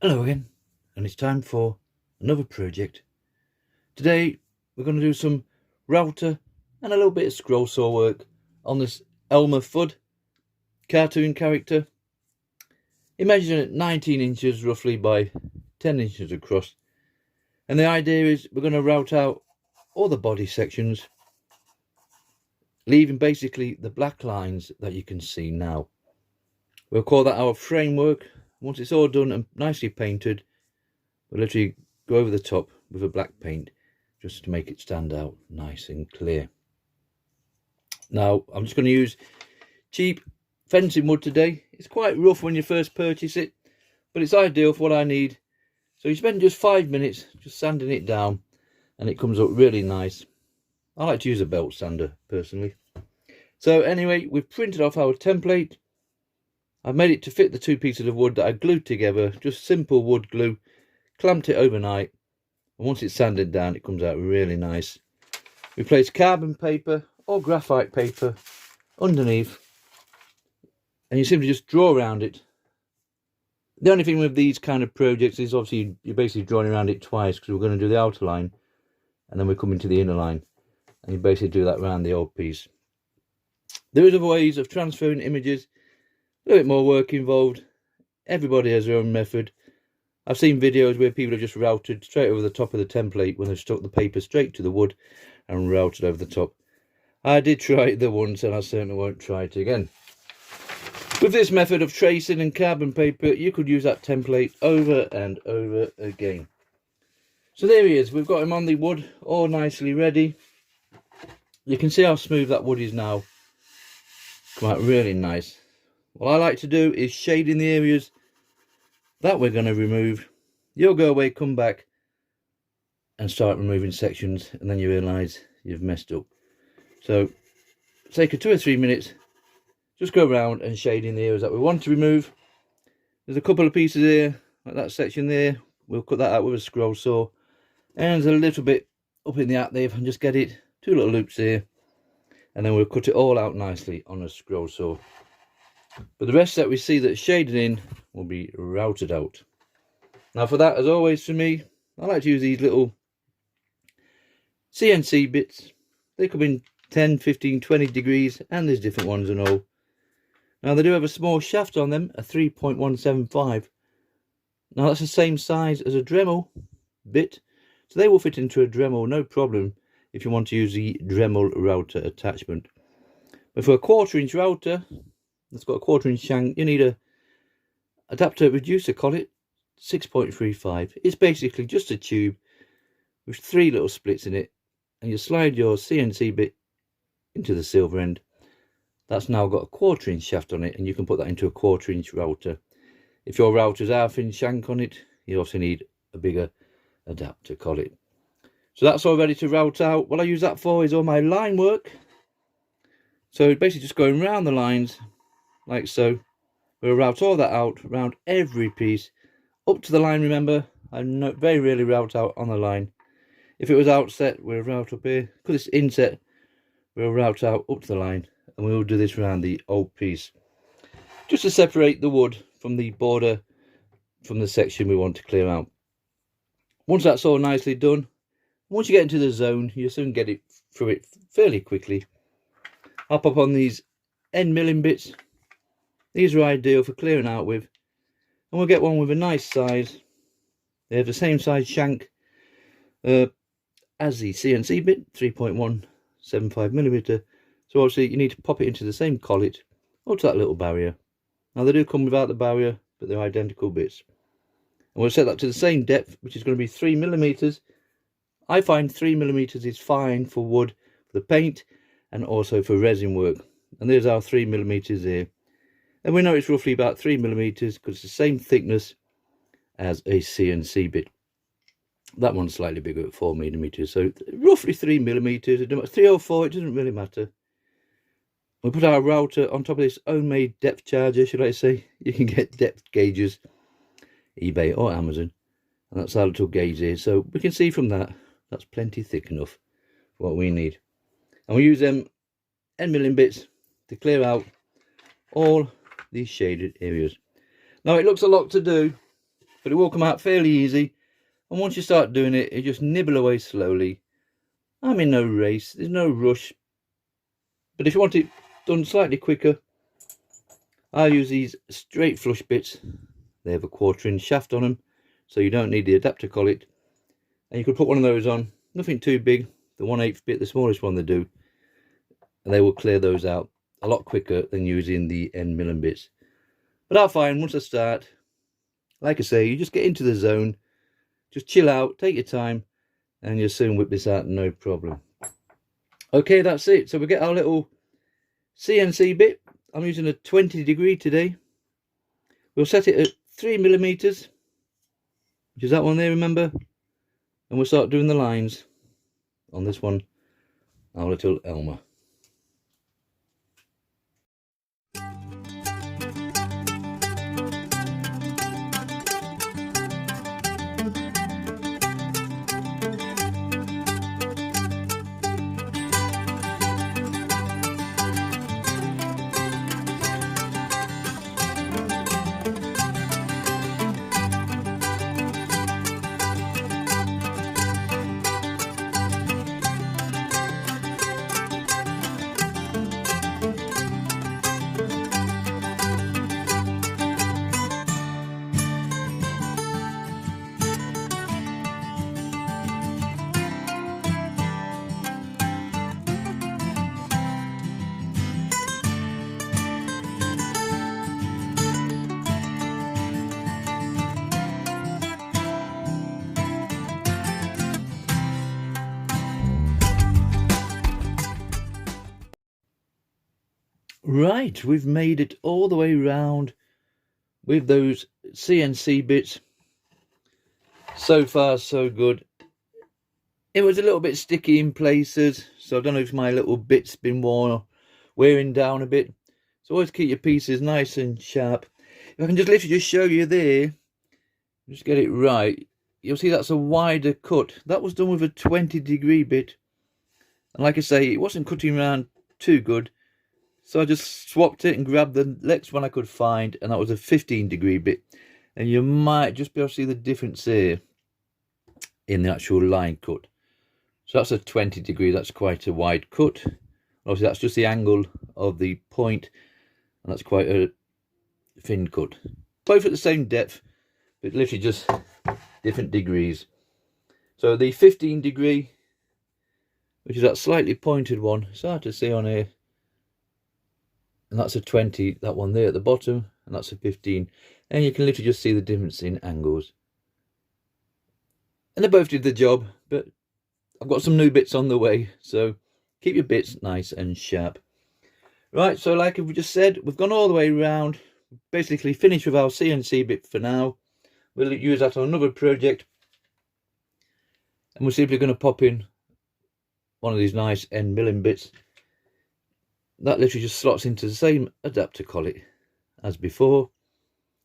Hello again, and it's time for another project. Today we're going to do some router and a little bit of scroll saw work on this Elmer Fudd cartoon character. Imagine it 19 inches roughly by 10 inches across, and the idea is we're going to route out all the body sections, leaving basically the black lines that you can see now. We'll call that our framework. Once it's all done and nicely painted, we'll literally go over the top with a black paint just to make it stand out nice and clear. Now I'm just going to use cheap fencing wood today. It's quite rough when you first purchase it, but it's ideal for what I need. So you spend just 5 minutes just sanding it down and it comes up really nice. I like to use a belt sander personally. So anyway, we've printed off our template. I've made it to fit the two pieces of wood that I glued together, just simple wood glue, clamped it overnight, and once it's sanded down it comes out really nice. We place carbon paper or graphite paper underneath and you simply just draw around it. The only thing with these kind of projects is obviously you're basically drawing around it twice, because we're going to do the outer line and then we're coming to the inner line, and you basically do that around the old piece. There is other ways of transferring images, a little bit more work involved. Everybody has their own method. I've seen videos where people have just routed straight over the top of the template when they've stuck the paper straight to the wood and routed over the top. I did try it the once and I certainly won't try it again. With this method of tracing and carbon paper, you could use that template over and over again. So there he is. We've got him on the wood, all nicely ready. You can see how smooth that wood is now. Come out really nice. What I like to do is shade in the areas that we're going to remove. You'll go away, come back and start removing sections, and then you realise you've messed up. So take a 2 or 3 minutes, just go around and shade in the areas that we want to remove. There's a couple of pieces here, like that section there. We'll cut that out with a scroll saw, and there's a little bit up in the out there and just get it, 2 little loops here, and then we'll cut it all out nicely on a scroll saw. But the rest that we see that's shaded in will be routed out. Now for that, as always for me, I like to use these little CNC bits. They come in 10, 15, 20 degrees, and there's different ones and all. Now they do have a small shaft on them, a 3.175. Now that's the same size as a Dremel bit, so they will fit into a Dremel no problem if you want to use the Dremel router attachment. But for a 1/4 inch router that's got a 1/4 inch shank, you need a adapter reducer collet 6.35. It's basically just a tube with 3 little splits in it, and you slide your CNC bit into the silver end. That's now got a 1/4 inch shaft on it, and you can put that into a 1/4 inch router. If your router's 1/2 inch shank on it, you also need a bigger adapter collet. So that's all ready to route out. What I use that for is all my line work. So basically just going round the lines like so. We'll route all that out around every piece up to the line. Remember, I very rarely route out on the line. If it was outset, we'll route up here. Because it's inset, we'll route out up to the line, and we'll do this around the old piece, just to separate the wood from the border from the section we want to clear out. Once that's all nicely done, once you get into the zone, you'll soon get it through it fairly quickly. I'll pop on these end milling bits. These are ideal for clearing out with, and we'll get one with a nice size. They have the same size shank as the CNC bit, 3.175mm. So obviously you need to pop it into the same collet or to that little barrier. Now they do come without the barrier, but they're identical bits. And we'll set that to the same depth, which is going to be 3mm. I find 3mm is fine for wood, for the paint, and also for resin work. And there's our 3mm here. And we know it's roughly about 3mm because it's the same thickness as a CNC bit. That one's slightly bigger at 4mm, so roughly 3mm, 3 or 4, it doesn't really matter. We'll put our router on top of this homemade depth charger, should I say. You can get depth gauges, eBay or Amazon. And that's our little gauge here. So we can see from that, that's plenty thick enough for what we need. And we use them end milling bits to clear out all these shaded areas. Now it looks a lot to do, but it will come out fairly easy. And once you start doing it, you just nibble away slowly. I'm in no race, there's no rush. But if you want it done slightly quicker, I use these straight flush bits. They have a 1/4 inch shaft on them, so you don't need the adapter collet. And you could put one of those on, nothing too big, the 1/8 bit, the smallest one they do. And they will clear those out a lot quicker than using the end milling bits. But I'll find once I start, like I say, you just get into the zone, just chill out, take your time, and you'll soon whip this out, no problem. Okay, that's it. So we get our little CNC bit. I'm using a 20 today. We'll set it at 3mm, which is that one there, remember? And we'll start doing the lines on this one, our little Elmer. Right, we've made it all the way round with those CNC bits. So far so good. It was a little bit sticky in places, so I don't know if my little bit's been wearing down a bit. So always keep your pieces nice and sharp. If I can just literally just show you there, just get it right, you'll see that's a wider cut. That was done with a 20 bit, and like I say, it wasn't cutting around too good. So I just swapped it and grabbed the next one I could find, and that was a 15 bit. And you might just be able to see the difference here in the actual line cut. So that's a 20, that's quite a wide cut. Obviously that's just the angle of the point, and that's quite a thin cut. Both at the same depth, but literally just different degrees. So the 15, which is that slightly pointed one, it's hard to see on here. And that's a 20, that one there at the bottom, and that's a 15. And you can literally just see the difference in angles. And they both did the job, but I've got some new bits on the way, so keep your bits nice and sharp. Right, so like we just said, we've gone all the way around, basically finished with our CNC bit for now. We'll use that on another project, and we're simply going to pop in one of these nice end milling bits. That literally just slots into the same adapter collet as before.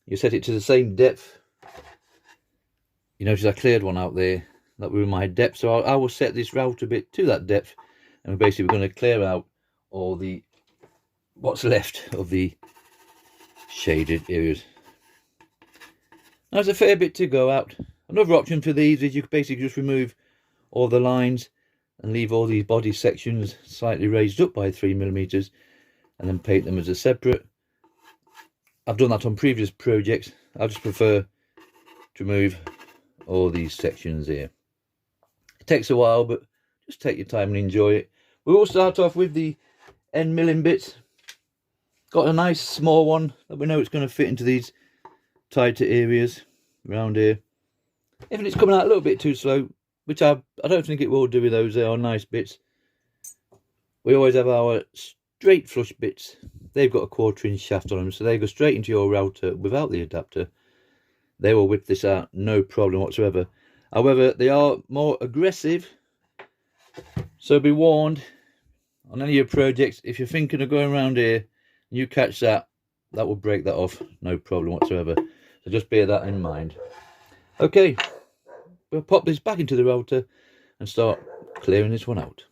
You set it to the same depth. You notice I cleared one out there. That was my depth, so I will set this router bit to that depth, and basically we're going to clear out all the what's left of the shaded areas. Now, there's a fair bit to go out. Another option for these is you can basically just remove all the lines and leave all these body sections slightly raised up by 3mm, and then paint them as a separate. I've done that on previous projects. I just prefer to remove all these sections here. It takes a while, but just take your time and enjoy it. We will start off with the end milling bits. Got a nice small one that we know it's going to fit into these tighter areas around here. If it's coming out a little bit too slow, which I don't think it will do with those, they are nice bits. We always have our straight flush bits. They've got a 1/4 inch shaft on them, so they go straight into your router without the adapter. They will whip this out, no problem whatsoever. However, they are more aggressive, so be warned on any of your projects, if you're thinking of going around here and you catch that, that will break that off, no problem whatsoever. So just bear that in mind. Okay, we'll pop this back into the router and start clearing this one out.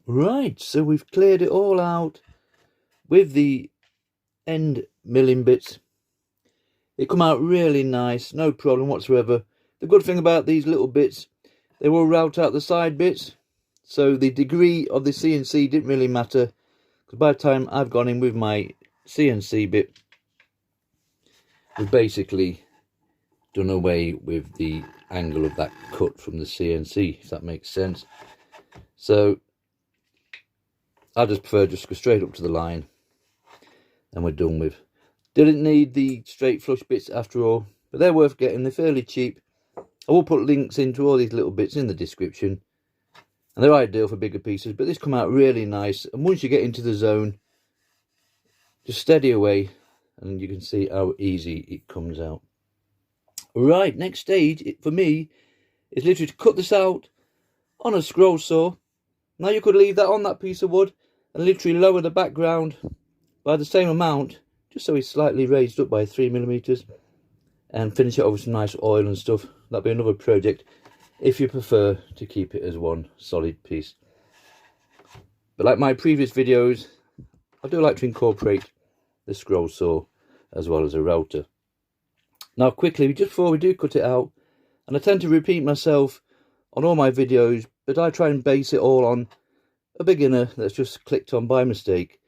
Right, so we've cleared it all out with the end milling bits. It come out really nice, no problem whatsoever. The good thing about these little bits, they will route out the side bits, so the degree of the CNC didn't really matter, because by the time I've gone in with my CNC bit, we've basically done away with the angle of that cut from the CNC, if that makes sense. So I just prefer just go straight up to the line and we're done with. Didn't need the straight flush bits after all, but they're worth getting. They're fairly cheap. I will put links into all these little bits in the description, and they're ideal for bigger pieces, but this come out really nice. And once you get into the zone, just steady away and you can see how easy it comes out. Right, next stage for me is literally to cut this out on a scroll saw. Now you could leave that on that piece of wood and literally lower the background by the same amount, just so it's slightly raised up by 3mm, and finish it off with some nice oil and stuff. That'll be another project if you prefer to keep it as one solid piece. But like my previous videos, I do like to incorporate the scroll saw as well as a router. Now quickly, just before we do cut it out, and I tend to repeat myself on all my videos, but I try and base it all on a beginner that's just clicked on by mistake,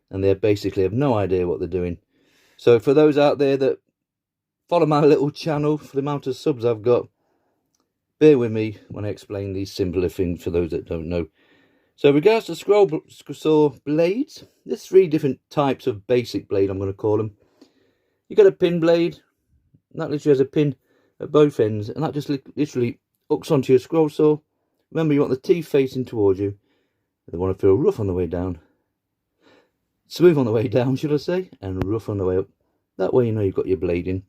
and they basically have no idea what they're doing. So for those out there that follow my little channel, for the amount of subs I've got, bear with me when I explain these simpler things for those that don't know. So regards to scroll saw blades, there's 3 different types of basic blade, I'm going to call them. You got a pin blade, and that literally has a pin at both ends, and that just literally hooks onto your scroll saw. Remember, you want the teeth facing towards you. They want to feel rough on the way down. Smooth on the way down, should I say, and rough on the way up. That way you know you've got your blade in.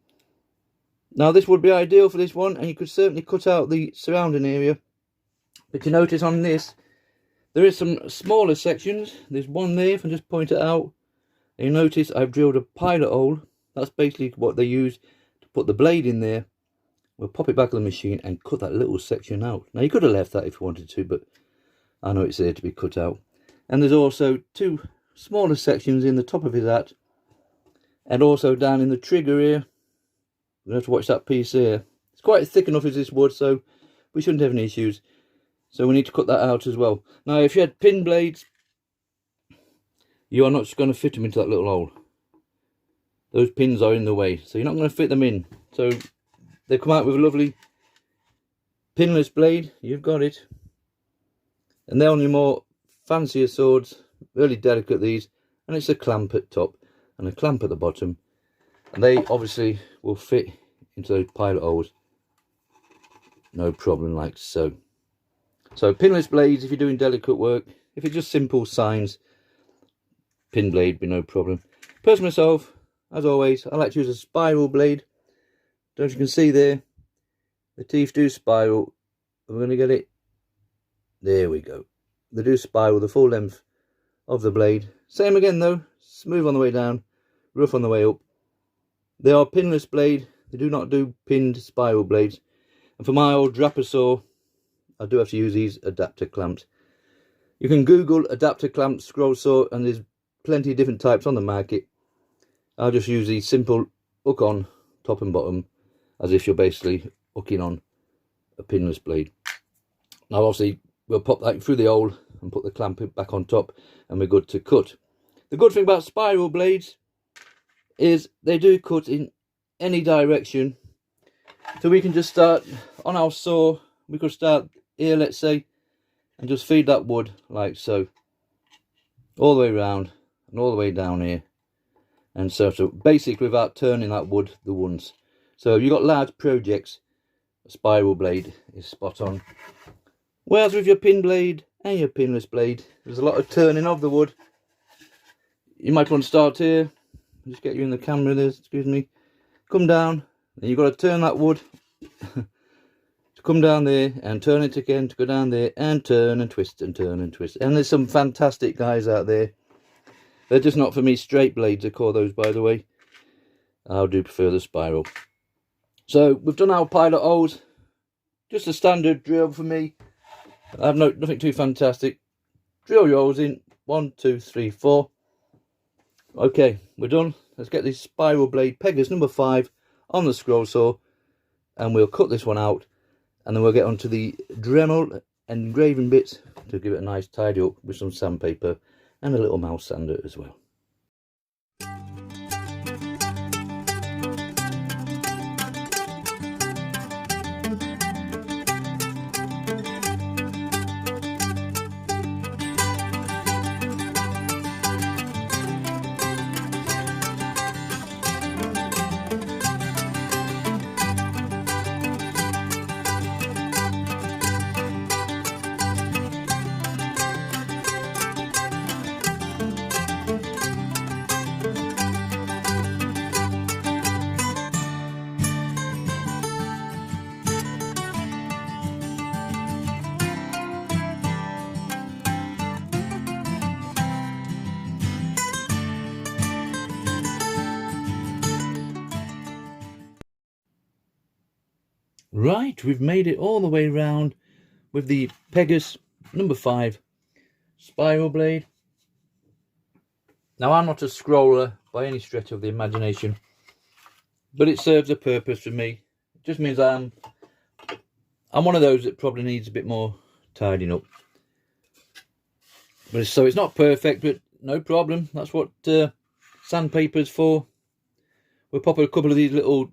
Now this would be ideal for this one, and you could certainly cut out the surrounding area. But you notice on this, there is some smaller sections. There's one there, if I just point it out. And you notice I've drilled a pilot hole. That's basically what they use to put the blade in there. We'll pop it back on the machine and cut that little section out. Now you could have left that if you wanted to, but I know it's there to be cut out. And there's also 2 smaller sections in the top of his hat, and also down in the trigger here. We're going to have to watch that piece here. It's quite thick enough as this wood, so we shouldn't have any issues. So we need to cut that out as well. Now if you had pin blades, you are not just going to fit them into that little hole. Those pins are in the way, so you're not going to fit them in. So they come out with a lovely pinless blade. You've got it. And they're on your more fancier swords, really delicate these, and it's a clamp at top and a clamp at the bottom, and they obviously will fit into those pilot holes no problem, like so. So pinless blades if you're doing delicate work. If it's just simple signs, pin blade be no problem. Personally myself, as always, I like to use a spiral blade. As you can see there, the teeth do spiral. We're going to get it. There we go. They do spiral the full length of the blade. Same again though, smooth on the way down, rough on the way up. They are pinless blade. They do not do pinned spiral blades. And for my old draper saw, I do have to use these adapter clamps. You can Google adapter clamp scroll saw, and there's plenty of different types on the market. I'll just use these simple hook on top and bottom, as if you're basically hooking on a pinless blade. Now obviously we'll pop that through the hole and put the clamp back on top, and we're good to cut. The good thing about spiral blades is they do cut in any direction. So we can just start on our saw, we could start here, let's say, and just feed that wood like so, all the way around and all the way down here, and so basically without turning that wood the once. So if you've got large projects, a spiral blade is spot on. Whereas with your pin blade and your pinless blade, there's a lot of turning of the wood. You might want to start here, just get you in the camera there, excuse me, come down, and you've got to turn that wood to come down there, and turn it again to go down there, and turn and twist and turn and twist. And there's some fantastic guys out there. They're just not for me. Straight blades, I call those, by the way. I do prefer the spiral. So we've done our pilot holes. Just a standard drill for me. I have nothing too fantastic. drill your holes in. 1, 2, 3, 4. Okay, we're done. Let's get this spiral blade Pegasus number 5 on the scroll saw, and we'll cut this one out, and then we'll get onto the Dremel and engraving bits to give it a nice tidy up with some sandpaper and a little mouse sander as well. Right, we've made it all the way round with the Pegasus number 5 spiral blade. Now, I'm not a scroller by any stretch of the imagination, but it serves a purpose for me. It just means I'm one of those that probably needs a bit more tidying up. But so it's not perfect, but no problem. That's what sandpaper's for. We'll pop a couple of these little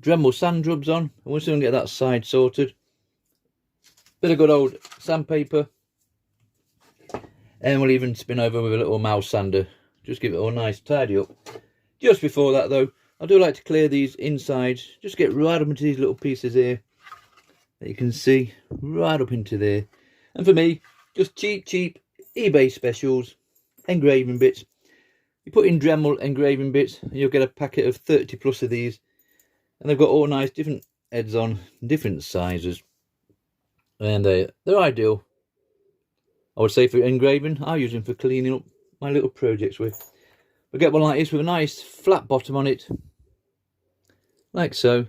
Dremel sand rubs on, and we'll soon get that side sorted. Bit of good old sandpaper, and we'll even spin over with a little mouse sander. Just give it a nice tidy up. Just before that though, I do like to clear these insides. Just get right up into these little pieces here that you can see, right up into there. And for me, just cheap eBay specials, engraving bits. You put in Dremel engraving bits and you'll get a packet of 30 plus of these. And they've got all nice different heads on, different sizes. And they're ideal, I would say, for engraving. I use them for cleaning up my little projects with. We'll get one like this with a nice flat bottom on it. Like so. And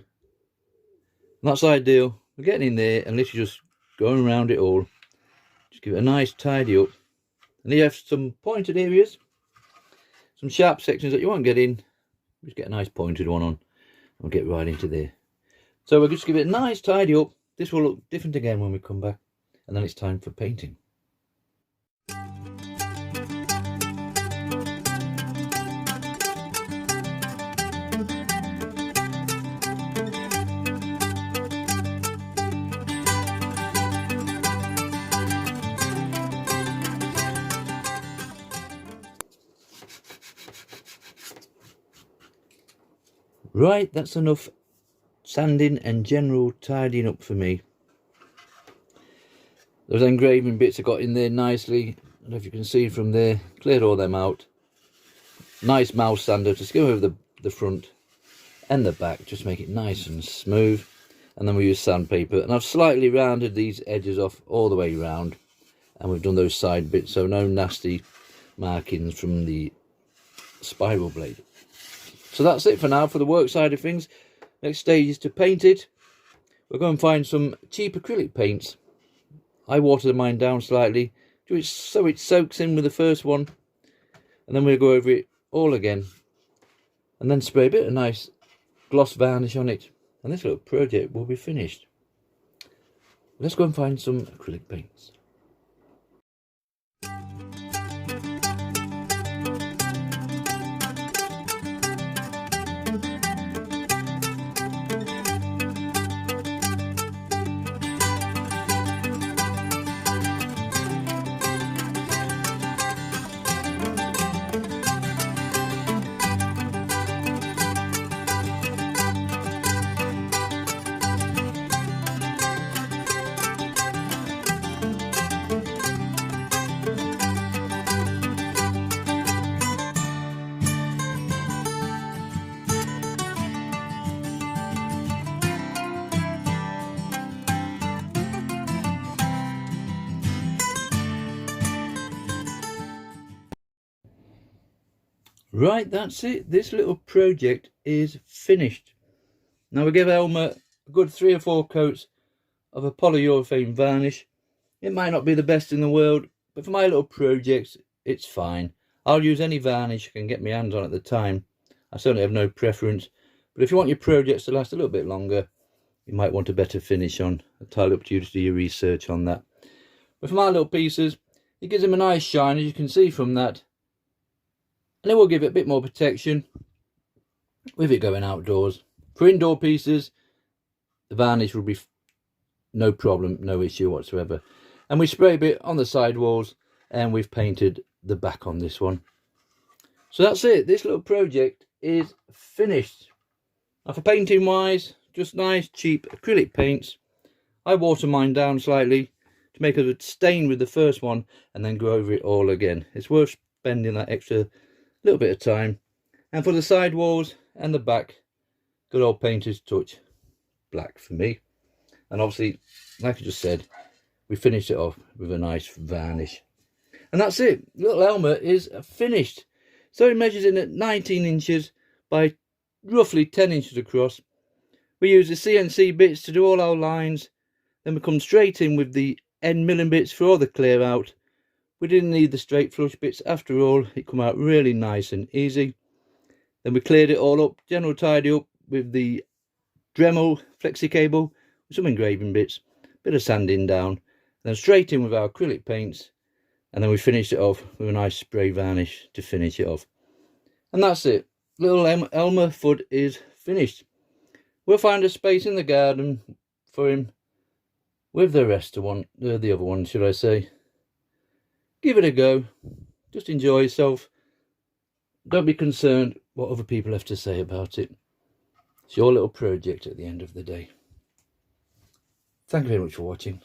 that's ideal. We're getting in there and literally just going around it all. Just give it a nice tidy up. And you have some pointed areas, some sharp sections that you won't get in. Just get a nice pointed one on. We'll get right into there. So we'll just give it a nice tidy up. This will look different again when we come back. And then it's time for painting. Right, that's enough sanding and general tidying up for me. Those engraving bits I got in there nicely. I don't know if you can see from there. Cleared all them out. Nice mouse sander to skim over the front and the back. Just make it nice and smooth. And then we use sandpaper. And I've slightly rounded these edges off all the way round. And we've done those side bits, so no nasty markings from the spiral blade. So that's it for now for the work side of things. Next stage is to paint it. We'll go and find some cheap acrylic paints. I watered mine down slightly so it soaks in with the first one. And then we'll go over it all again. And then spray a bit of nice gloss varnish on it. And this little project will be finished. Let's go and find some acrylic paints. Right, that's it. This little project is finished. Now we give Elmer a good 3 or 4 coats of a polyurethane varnish. It might not be the best in the world, but for my little projects, it's fine. I'll use any varnish I can get my hands on at the time. I certainly have no preference, but if you want your projects to last a little bit longer, you might want a better finish on. Entirely up to you to do your research on that. But for my little pieces, it gives them a nice shine, as you can see from that, and it will give it a bit more protection with it going outdoors. For indoor pieces, the varnish will be no problem, no issue whatsoever. And we spray a bit on the side walls, and we've painted the back on this one. So that's it. This little project is finished. Now for painting wise, just nice cheap acrylic paints. I water mine down slightly to make a stain with the first one and then go over it all again. It's worth spending that extra little bit of time. And for the side walls and the back, good old painter's touch, black for me. And obviously, like I just said, we finished it off with a nice varnish. And that's it. Little Elmer is finished. So it measures in at 19 inches by roughly 10 inches across. We use the CNC bits to do all our lines. Then we come straight in with the end milling bits for all the clear out. We didn't need the straight flush bits after all. It come out really nice and easy. Then we cleared it all up, general tidy up with the Dremel flexi cable, with some engraving bits, bit of sanding down, then straight in with our acrylic paints, and then we finished it off with a nice spray varnish to finish it off. And that's it. Little Elmer Fudd is finished. We'll find a space in the garden for him with the rest of the other one, should I say. Give it a go. Just enjoy yourself. Don't be concerned what other people have to say about it. It's your little project at the end of the day. Thank you very much for watching.